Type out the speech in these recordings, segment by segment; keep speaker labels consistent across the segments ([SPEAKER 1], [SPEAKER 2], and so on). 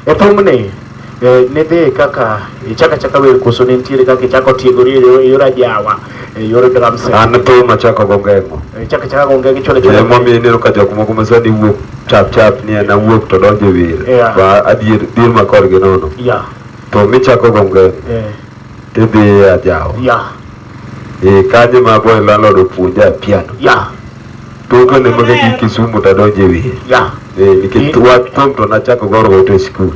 [SPEAKER 1] E thumni ne dhi kaka chaka wer koso ne nitiere kaka chako tiegori e yor ajawa e yor drum set.
[SPEAKER 2] An thum achako gongengo.
[SPEAKER 1] Chaka gongengo chole.
[SPEAKER 2] Mami neno ka jok moko masani wuok chap ni na wuok to donjo wer. Ba adier dir makor gi nono. To michako gongengo. Tidhi ajawa. Kanye ma boy landlord puonja piano. Togo ne maga gi Kisumu to donjo wer. Nikech wat thum to nachako goro to school.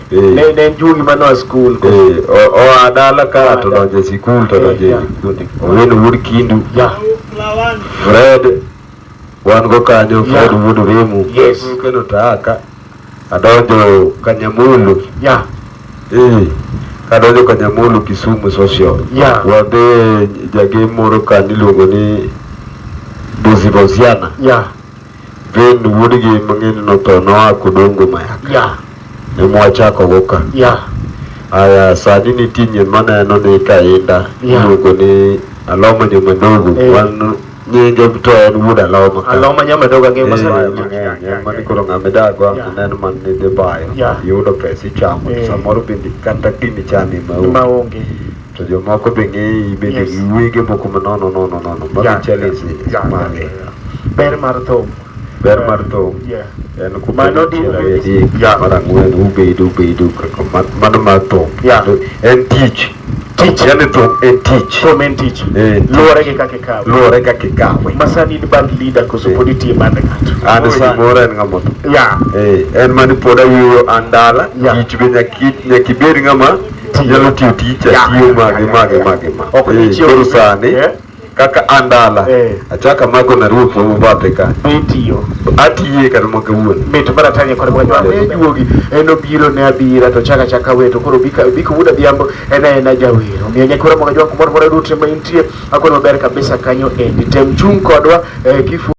[SPEAKER 1] Ne jugi mano school.
[SPEAKER 2] O adala ka to donjo school to donjo kundi. Oweno wud Kindu. Fred wan go kanyo Fred wud Remu. Keno taka adonjo Kanyamulu. Kadonjo Kanyamulu Kisumu social. Wadhi jagem moro kanyo iluongo ni Bozibosiana. Ven wudgi mang'eny no to noa Kudongo Mayaka. Ne mwachako goka. Aya sani nitinye maneno ni kainda. Iluongo ni Aloma Nyamandogo. Wan nyinge to en wud Aloma.
[SPEAKER 1] Aloma Nyamandogo ng'e masani.
[SPEAKER 2] Mani koro ng'amedago neno man ni dhi bayo. Yudo pesa ichamo. Samoro bende kata gini chami
[SPEAKER 1] maonge.
[SPEAKER 2] To jomoko be ng'eyi bende giwege moko manono. Magi challenge mage.
[SPEAKER 1] Ber mar thum.
[SPEAKER 2] En kumano di marang'wen ubedo mano mar thum. En tich. Yani thum en tich.
[SPEAKER 1] Luore gi kaka masani ni band leader koso podi tie band ng'ato.
[SPEAKER 2] An samoro en ng'amoto. En mani pod awuoyo andala. Tich be nyaki bed ng'ama nyalo tiyo tich tiyo mage. Koro sani kaka andala achaka mago na ruoth mo bathe ka atiye kata moko wuon
[SPEAKER 1] meto baratanya kod mwa juogi eno biro ne abira to chaka weto koro biko wuda biambo ena jawero miyo nyakora mwa jwa kumoro dutre ma intie akono ber kabisa kanyo endi tem chung kodwa kifu